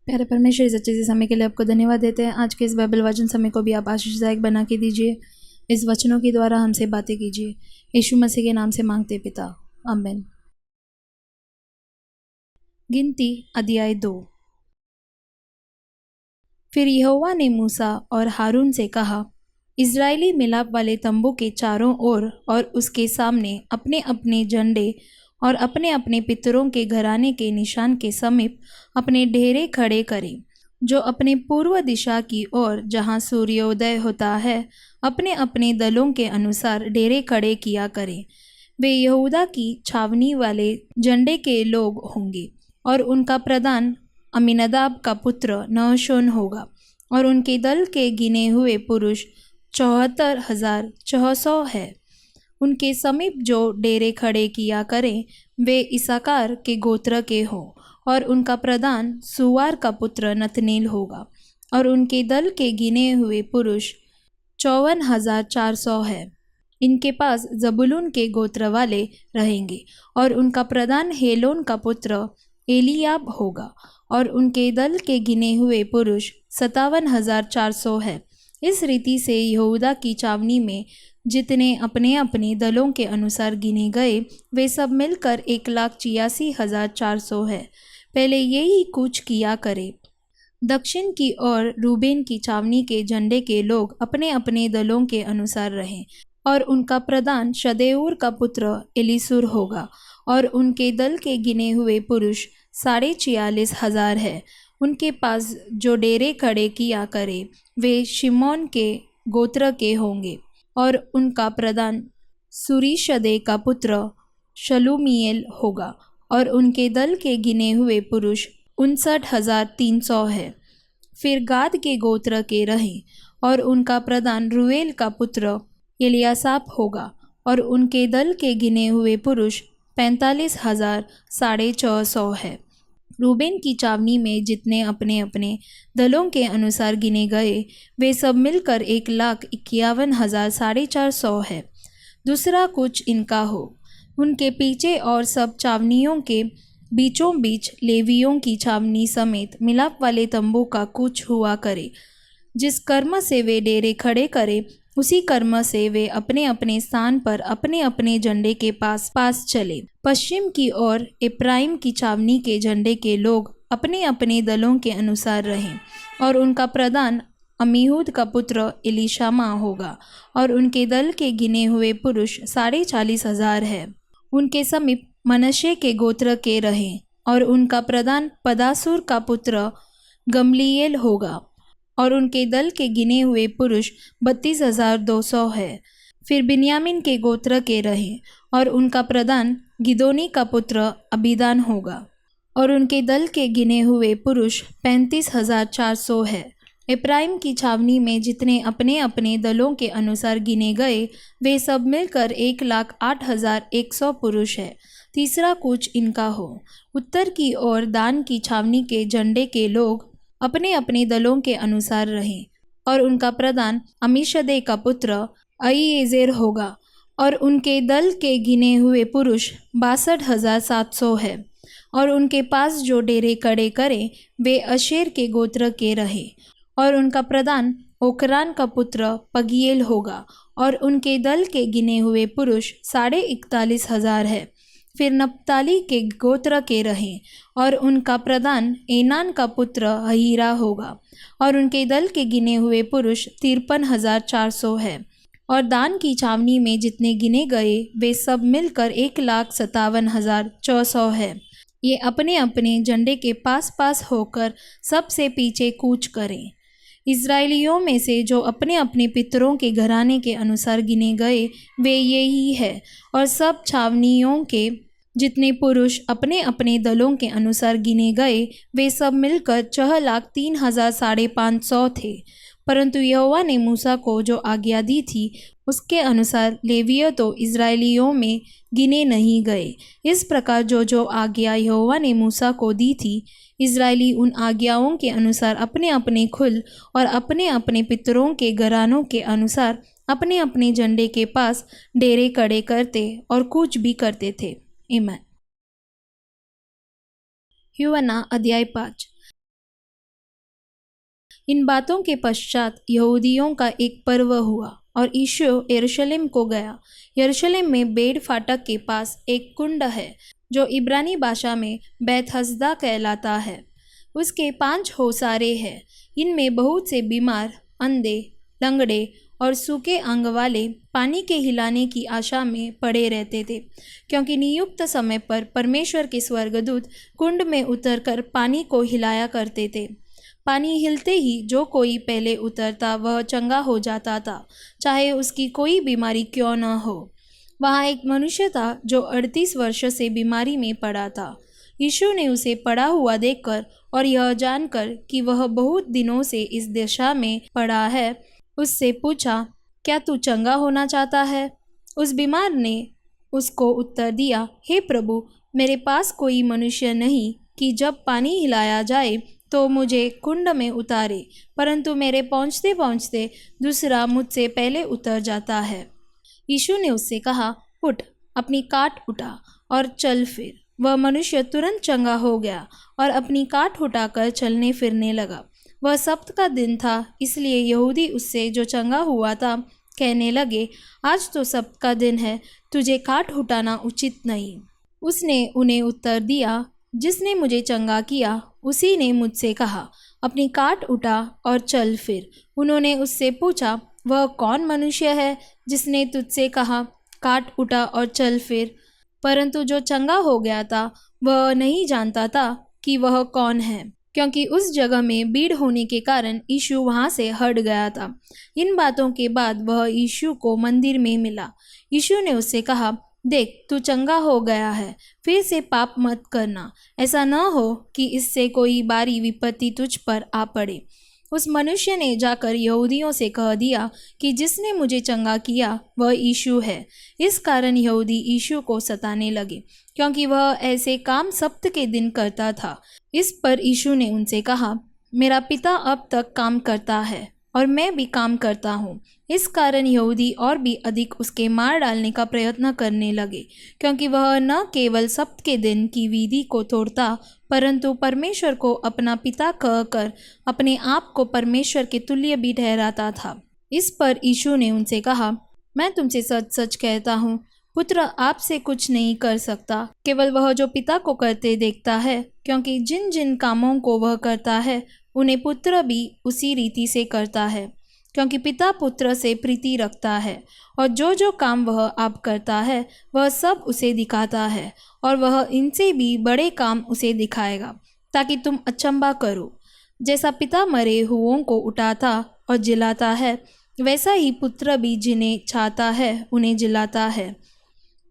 प्यारे परमेश्वर, इस अच्छे से समय के लिए आपको धन्यवाद देते हैं। आज के इस बाइबल वचन समय को भी आप आशीषदायक बना के दीजिए। इस वचनों के द्वारा हमसे बातें कीजिए। यीशु मसीह के नाम से मांगते पिता, आमीन। गिनती अध्याय 2। फिर यहोवा ने मूसा और हारून से कहा, इज़राइली मिलाप वाले तंबू के चारों ओर और उसके सामने अपने अपने झंडे और अपने अपने पितरों के घराने के निशान के समीप अपने डेरे खड़े करें, जो अपने पूर्व दिशा की ओर जहाँ सूर्योदय होता है अपने अपने दलों के अनुसार डेरे खड़े किया करें। वे यहूदा की छावनी वाले झंडे के लोग होंगे और उनका प्रधान अमीनादाब का पुत्र नहशोन होगा और उनके दल के गिने हुए पुरुष 74,600 है। उनके समीप जो डेरे खड़े किया करें वे इसाकार के गोत्र के हों और उनका प्रधान सुवार का पुत्र नतनील होगा और उनके दल के गिने हुए पुरुष 54,400 है। इनके पास जबूलून के गोत्र वाले रहेंगे और उनका प्रधान हेलोन का पुत्र एलियाब होगा और उनके दल के गिने हुए पुरुष 57,400 है। इस रीति से यहूदा की छावनी में जितने अपने अपने दलों के अनुसार गिने गए वे सब मिलकर 1,86,400 है। पहले यही कूच किया करे। दक्षिण की ओर रूबेन की छावनी के झंडे के लोग अपने अपने दलों के अनुसार रहें और उनका प्रधान शदेऊर का पुत्र एलीसूर होगा और उनके दल के गिने हुए पुरुष 46,500 है। उनके पास जो डेरे खड़े किया करे वे शिमोन के गोत्र के होंगे और उनका प्रधान सूरीशदे का पुत्र शलूमीएल होगा और उनके दल के गिने हुए पुरुष 59,300 है। फिर गाद के गोत्र के रहें और उनका प्रधान रूएल का पुत्र एलियासाप होगा और उनके दल के गिने हुए पुरुष 45,650 है। रूबेन की छावनी में जितने अपने अपने दलों के अनुसार गिने गए वे सब मिलकर 1,51,450 है। दूसरा कुछ इनका हो। उनके पीछे और सब छावनियों के बीचों बीच लेवियों की छावनी समेत मिलाप वाले तंबू का कुछ हुआ करे। जिस कर्म से वे डेरे खड़े करे उसी कर्म से वे अपने अपने स्थान पर अपने अपने झंडे के पास पास चले। पश्चिम की ओर एप्राइम की छावनी के झंडे के लोग अपने अपने दलों के अनुसार रहें और उनका प्रधान अमीहूद का पुत्र एलीशामा होगा और उनके दल के गिने हुए पुरुष 40,500 है। उनके समीप मनश्शे के गोत्र के रहें और उनका प्रधान पदासूर का पुत्र गमलीएल होगा और उनके दल के गिने हुए पुरुष 32,200 है। फिर बिन्यामीन के गोत्र के रहें और उनका प्रधान गिदोनी का पुत्र अबीदान होगा और उनके दल के गिने हुए पुरुष 35,400 है। एप्राइम की छावनी में जितने अपने अपने दलों के अनुसार गिने गए वे सब मिलकर 1,08,100 पुरुष है। तीसरा कूच इनका हो। उत्तर की ओर दान की छावनी के झंडे के लोग अपने अपने दलों के अनुसार रहें और उनका प्रधान अमीशदे का पुत्र अहीएजेर होगा और उनके दल के गिने हुए पुरुष 62,700 है और उनके पास जो डेरे खड़े करें वे अशेर के गोत्र के रहे और उनका प्रधान ओकरान का पुत्र पगीएल होगा और उनके दल के गिने हुए पुरुष 41,500 है। फिर नप्ताली के गोत्र के रहें और उनका प्रधान एनान का पुत्र अहीरा होगा और उनके दल के गिने हुए पुरुष 53,400 है। और दान की छावनी में जितने गिने गए वे सब मिलकर 1,57,400 है। ये अपने अपने झंडे के पास पास होकर सबसे पीछे कूच करें। इज़राइलियों में से जो अपने अपने पितरों के घराने के अनुसार गिने गए वे यही है और सब छावनियों के जितने पुरुष अपने अपने दलों के अनुसार गिने गए वे सब मिलकर 6,03,500 थे। परंतु यहोवा ने मूसा को जो आज्ञा दी थी उसके अनुसार लेविय तो इज़राइलियों में गिने नहीं गए। इस प्रकार जो जो आज्ञा यहोवा ने मूसा को दी थी इज़राइली उन आज्ञाओं के अनुसार अपने अपने कुल और अपने अपने पितरों के घरानों के अनुसार अपने अपने झंडे के पास डेरे खड़े करते और कूच भी करते थे। आमीन। यूहन्ना अध्याय 5। इन बातों के पश्चात यहूदियों का एक पर्व हुआ और यीशु यरूशलेम को गया। यरूशलेम में बेड़ फाटक के पास एक कुंड है जो इब्रानी भाषा में बैतहसदा कहलाता है। उसके 5 ओसारे हैं। इनमें बहुत से बीमार, अंधे, लंगड़े और सूखे अंग वाले पानी के हिलाने की आशा में पड़े रहते थे, क्योंकि नियुक्त समय पर परमेश्वर के स्वर्गदूत कुंड में उतरकर पानी को हिलाया करते थे। पानी हिलते ही जो कोई पहले उतरता वह चंगा हो जाता था, चाहे उसकी कोई बीमारी क्यों न हो। वहाँ एक मनुष्य था जो 38 वर्ष से बीमारी में पड़ा था। यीशु ने उसे पड़ा हुआ देखकर और यह जानकर कि वह बहुत दिनों से इस दशा में पड़ा है, उससे पूछा, क्या तू चंगा होना चाहता है? उस बीमार ने उसको उत्तर दिया, हे प्रभु, मेरे पास कोई मनुष्य नहीं कि जब पानी हिलाया जाए तो मुझे कुंड में उतारे, परंतु मेरे पहुँचते पहुँचते दूसरा मुझसे पहले उतर जाता है। यीशु ने उससे कहा, उठ, अपनी काट उठा और चल फिर। वह मनुष्य तुरंत चंगा हो गया और अपनी काट उठाकर चलने फिरने लगा। वह सब्त का दिन था, इसलिए यहूदी उससे जो चंगा हुआ था कहने लगे, आज तो सब्त का दिन है, तुझे काट उठाना उचित नहीं। उसने उन्हें उत्तर दिया, जिसने मुझे चंगा किया उसी ने मुझसे कहा, अपनी काट उठा और चल फिर। उन्होंने उससे पूछा, वह कौन मनुष्य है जिसने तुझसे कहा, काट उठा और चल फिर? परंतु जो चंगा हो गया था वह नहीं जानता था कि वह कौन है, क्योंकि उस जगह में भीड़ होने के कारण यीशु वहाँ से हट गया था। इन बातों के बाद वह यीशु को मंदिर में मिला। यीशु ने उससे कहा, देख, तू चंगा हो गया है, फिर से पाप मत करना, ऐसा न हो कि इससे कोई भारी विपत्ति तुझ पर आ पड़े। उस मनुष्य ने जाकर यहूदियों से कह दिया कि जिसने मुझे चंगा किया वह यीशु है। इस कारण यहूदी यीशु को सताने लगे, क्योंकि वह ऐसे काम सब्त के दिन करता था। इस पर यीशु ने उनसे कहा, मेरा पिता अब तक काम करता है और मैं भी काम करता हूँ। इस कारण यहूदी और भी अधिक उसके मार डालने का प्रयत्न करने लगे, क्योंकि वह न केवल सब्त के दिन की विधि को तोड़ता, परंतु परमेश्वर को अपना पिता कहकर अपने आप को परमेश्वर के तुल्य भी ठहराता था। इस पर यीशु ने उनसे कहा, मैं तुमसे सच सच कहता हूँ, पुत्र आपसे कुछ नहीं कर सकता, केवल वह जो पिता को करते देखता है, क्योंकि जिन जिन कामों को वह करता है उन्हें पुत्र भी उसी रीति से करता है, क्योंकि पिता पुत्र से प्रीति रखता है। और जो जो काम वह आप करता है वह सब उसे दिखाता है, और वह इनसे भी बड़े काम उसे दिखाएगा, ताकि तुम अचंभा करो। जैसा पिता मरे हुओं को उठाता और जिलाता है, वैसा ही पुत्र भी जिन्हें चाहता है उन्हें जिलाता है।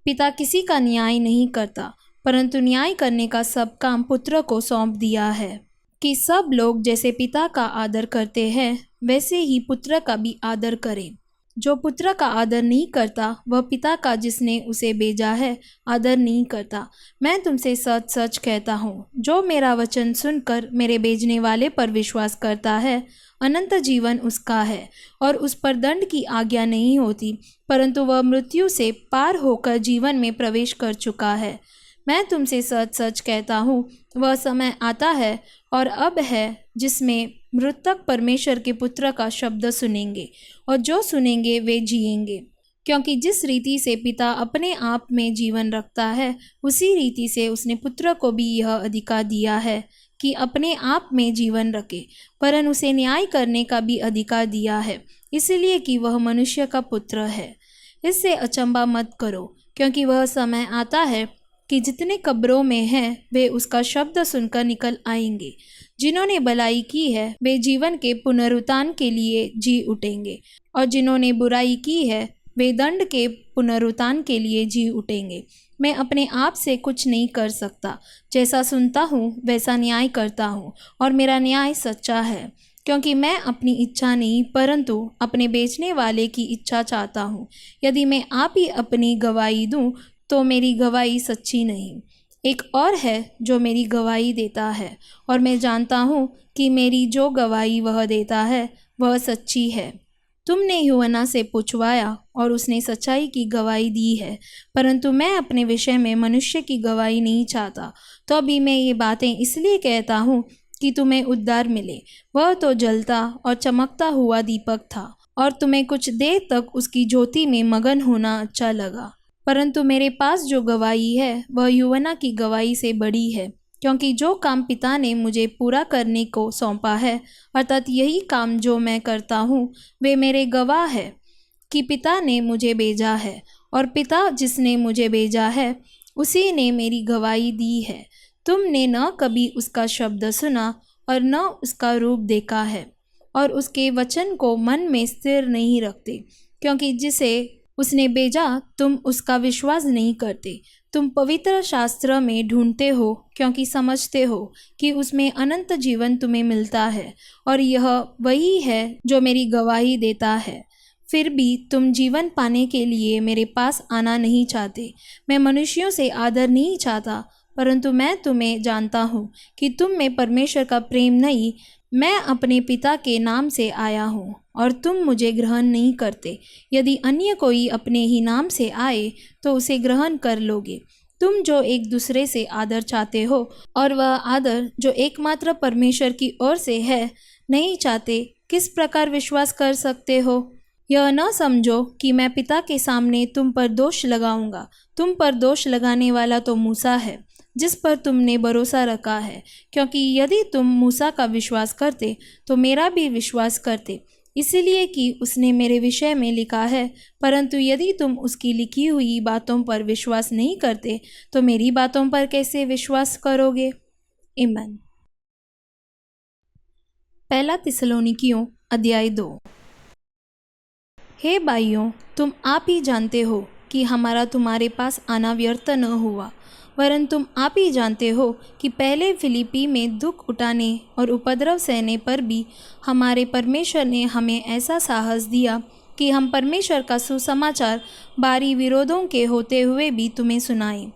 पिता किसी का न्याय नहीं करता, परंतु न्याय करने का सब काम पुत्र को सौंप दिया है, कि सब लोग जैसे पिता का आदर करते हैं वैसे ही पुत्र का भी आदर करें। जो पुत्र का आदर नहीं करता वह पिता का जिसने उसे भेजा है आदर नहीं करता। मैं तुमसे सच सच कहता हूँ, जो मेरा वचन सुनकर मेरे भेजने वाले पर विश्वास करता है, अनंत जीवन उसका है और उस पर दंड की आज्ञा नहीं होती, परंतु वह मृत्यु से पार होकर जीवन में प्रवेश कर चुका है। मैं तुमसे सच सच कहता हूँ, वह समय आता है और अब है जिसमें मृतक परमेश्वर के पुत्र का शब्द सुनेंगे, और जो सुनेंगे वे जिएंगे। क्योंकि जिस रीति से पिता अपने आप में जीवन रखता है, उसी रीति से उसने पुत्र को भी यह अधिकार दिया है कि अपने आप में जीवन रखे, वरन उसे न्याय करने का भी अधिकार दिया है, इसलिए कि वह मनुष्य का पुत्र है। इससे अचंभा मत करो, क्योंकि वह समय आता है कि जितने कब्रों में हैं वे उसका शब्द सुनकर निकल आएंगे। जिन्होंने भलाई की है वे जीवन के पुनरुत्थान के लिए जी उठेंगे, और जिन्होंने बुराई की है वे दंड के पुनरुत्थान के लिए जी उठेंगे। मैं अपने आप से कुछ नहीं कर सकता, जैसा सुनता हूँ वैसा न्याय करता हूँ, और मेरा न्याय सच्चा है, क्योंकि मैं अपनी इच्छा नहीं परंतु अपने बेचने वाले की इच्छा चाहता हूँ। यदि मैं आप ही अपनी गवाही दूँ तो मेरी गवाही सच्ची नहीं। एक और है जो मेरी गवाही देता है, और मैं जानता हूँ कि मेरी जो गवाही वह देता है वह सच्ची है। तुमने यूहन्ना से पूछवाया और उसने सच्चाई की गवाही दी है, परंतु मैं अपने विषय में मनुष्य की गवाही नहीं चाहता। तो अभी मैं ये बातें इसलिए कहता हूँ कि तुम्हें उद्धार मिले। वह तो जलता और चमकता हुआ दीपक था और तुम्हें कुछ देर तक उसकी ज्योति में मगन होना अच्छा लगा। परंतु मेरे पास जो गवाही है वह यूहन्ना की गवाही से बड़ी है, क्योंकि जो काम पिता ने मुझे पूरा करने को सौंपा है, अर्थात यही काम जो मैं करता हूँ, वे मेरे गवाह है कि पिता ने मुझे भेजा है, और पिता जिसने मुझे भेजा है उसी ने मेरी गवाही दी है। तुमने न कभी उसका शब्द सुना और न उसका रूप देखा है, और उसके वचन को मन में स्थिर नहीं रखते, क्योंकि जिसे उसने भेजा तुम उसका विश्वास नहीं करते। तुम पवित्र शास्त्र में ढूंढते हो, क्योंकि समझते हो कि उसमें अनंत जीवन तुम्हें मिलता है, और यह वही है जो मेरी गवाही देता है। फिर भी तुम जीवन पाने के लिए मेरे पास आना नहीं चाहते। मैं मनुष्यों से आदर नहीं चाहता, परंतु मैं तुम्हें जानता हूँ कि तुम में परमेश्वर का प्रेम नहीं। मैं अपने पिता के नाम से आया हूँ और तुम मुझे ग्रहण नहीं करते। यदि अन्य कोई अपने ही नाम से आए तो उसे ग्रहण कर लोगे। तुम जो एक दूसरे से आदर चाहते हो और वह आदर जो एकमात्र परमेश्वर की ओर से है नहीं चाहते, किस प्रकार विश्वास कर सकते हो? यह न समझो कि मैं पिता के सामने तुम पर दोष लगाऊंगा। तुम पर दोष लगाने वाला तो मूसा है, जिस पर तुमने भरोसा रखा है, क्योंकि यदि तुम मूसा का विश्वास करते तो मेरा भी विश्वास करते, इसलिए कि उसने मेरे विषय में लिखा है। परंतु यदि तुम उसकी लिखी हुई बातों पर विश्वास नहीं करते तो मेरी बातों पर कैसे विश्वास करोगे? आमीन। पहला थिस्सलुनीकियों अध्याय 2। हे भाइयों, तुम आप ही जानते हो कि हमारा तुम्हारे पास आना व्यर्थ न हुआ, वरन तुम आप ही जानते हो कि पहले फिलिप्पी में दुख उठाने और उपद्रव सहने पर भी हमारे परमेश्वर ने हमें ऐसा साहस दिया कि हम परमेश्वर का सुसमाचार बारी विरोधों के होते हुए भी तुम्हें सुनाएं।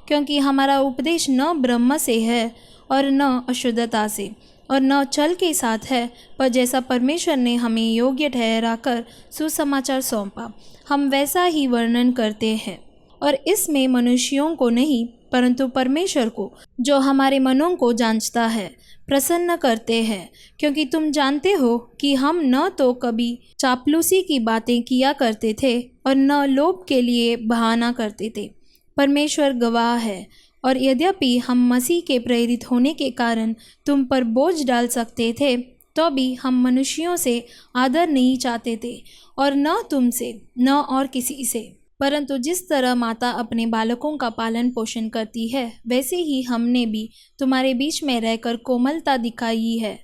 क्योंकि हमारा उपदेश न ब्रह्म से है और न अशुद्धता से और न छल के साथ है, पर जैसा परमेश्वर ने हमें योग्य ठहराकर सुसमाचार सौंपा, हम वैसा ही वर्णन करते हैं। और इसमें मनुष्यों को नहीं, परंतु परमेश्वर को, जो हमारे मनों को जांचता है, प्रसन्न करते हैं। क्योंकि तुम जानते हो कि हम न तो कभी चापलूसी की बातें किया करते थे और न लोभ के लिए बहाना करते थे। परमेश्वर गवाह है, और यद्यपि हम मसीह के प्रेरित होने के कारण तुम पर बोझ डाल सकते थे, तो भी हम मनुष्यों से आदर नहीं चाहते थे, और न तुमसे न और किसी से। परंतु जिस तरह माता अपने बालकों का पालन पोषण करती है, वैसे ही हमने भी तुम्हारे बीच में रहकर कोमलता दिखाई है।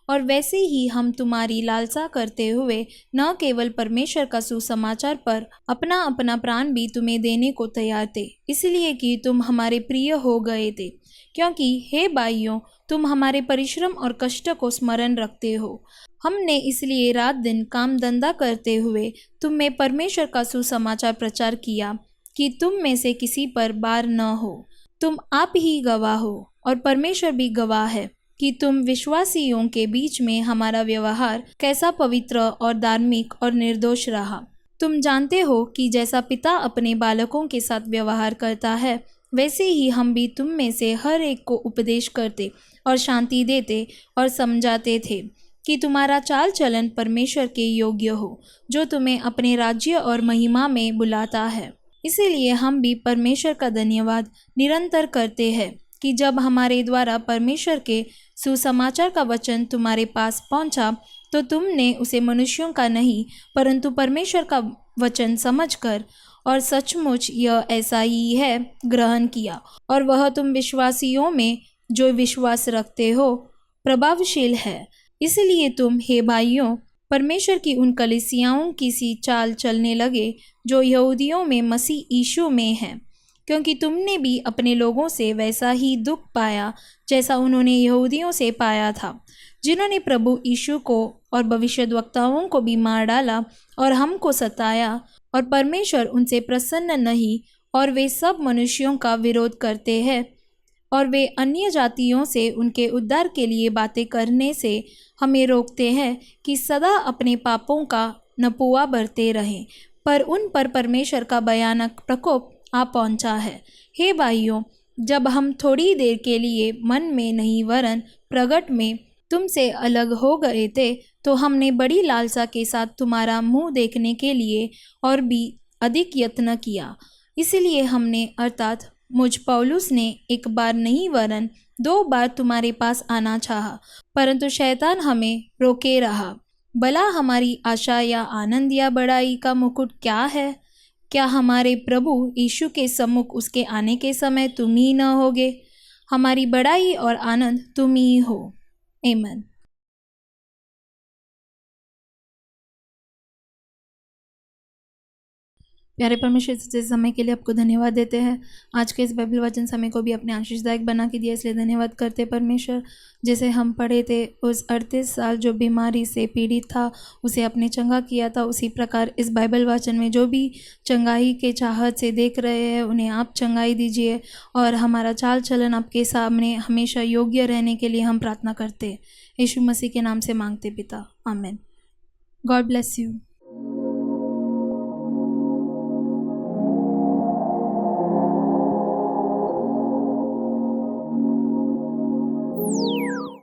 और वैसे ही हम तुम्हारी लालसा करते हुए न केवल परमेश्वर का सुसमाचार पर अपना अपना प्राण भी तुम्हें देने को तैयार थे, इसलिए कि तुम हमारे प्रिय हो गए थे। क्योंकि हे भाइयों, तुम हमारे परिश्रम और कष्ट को स्मरण रखते हो। हमने इसलिए रात दिन काम धंधा करते हुए तुम में परमेश्वर का सुसमाचार प्रचार किया कि तुम में से किसी पर बार न हो। तुम आप ही गवाह हो, और परमेश्वर भी गवाह है कि तुम विश्वासियों के बीच में हमारा व्यवहार कैसा पवित्र और धार्मिक और निर्दोष रहा। तुम जानते हो कि जैसा पिता अपने बालकों के साथ व्यवहार करता है, वैसे ही हम भी तुम में से हर एक को उपदेश करते और शांति देते और समझाते थे कि तुम्हारा चाल चलन परमेश्वर के योग्य हो, जो तुम्हें अपने राज्य और महिमा में बुलाता है। इसीलिए हम भी परमेश्वर का धन्यवाद निरंतर करते हैं कि जब हमारे द्वारा परमेश्वर के सुसमाचार का वचन तुम्हारे पास पहुंचा, तो तुमने उसे मनुष्यों का नहीं, परंतु परमेश्वर का वचन समझकर और सचमुच यह ऐसा ही है ग्रहण किया। और वह तुम विश्वासियों में जो विश्वास रखते हो प्रभावशील है। इसलिए तुम हे भाइयों, परमेश्वर की उन कलीसियाओं की सी चाल चलने लगे जो यहूदियों में मसीह यीशु में हैं, क्योंकि तुमने भी अपने लोगों से वैसा ही दुख पाया जैसा उन्होंने यहूदियों से पाया था, जिन्होंने प्रभु यीशु को और भविष्यद्वक्ताओं को भी मार डाला और हमको सताया। और परमेश्वर उनसे प्रसन्न नहीं, और वे सब मनुष्यों का विरोध करते हैं, और वे अन्य जातियों से उनके उद्धार के लिए बातें करने से हमें रोकते हैं कि सदा अपने पापों का नपुआ बरते रहें। पर उन पर परमेश्वर का भयानक प्रकोप आ पहुंचा है। हे भाइयों, जब हम थोड़ी देर के लिए मन में नहीं वरन प्रगट में तुमसे अलग हो गए थे, तो हमने बड़ी लालसा के साथ तुम्हारा मुंह देखने के लिए और भी अधिक यत्न किया। इसलिए हमने अर्थात मुझ पौलुस ने एक बार नहीं वरन 2 बार तुम्हारे पास आना चाहा, परंतु शैतान हमें रोके रहा। भला हमारी आशा या आनंद या बड़ाई का मुकुट क्या है? क्या हमारे प्रभु यीशु के सम्मुख उसके आने के समय तुम ही न होगे? हमारी बड़ाई और आनंद तुम ही हो। आमीन। प्यारे परमेश्वर, इस समय के लिए आपको धन्यवाद देते हैं। आज के इस बाइबल वचन समय को भी अपने आशीषदायक बना के दिया, इसलिए धन्यवाद करते परमेश्वर। जैसे हम पढ़े थे, उस 38 साल जो बीमारी से पीड़ित था उसे आपने चंगा किया था, उसी प्रकार इस बाइबल वचन में जो भी चंगाई के चाहत से देख रहे हैं उन्हें आप चंगाई दीजिए, और हमारा चाल चलन आपके सामने हमेशा योग्य रहने के लिए हम प्रार्थना करते हैं। यीशु मसीह के नाम से मांगते पिता, आमीन। God bless you.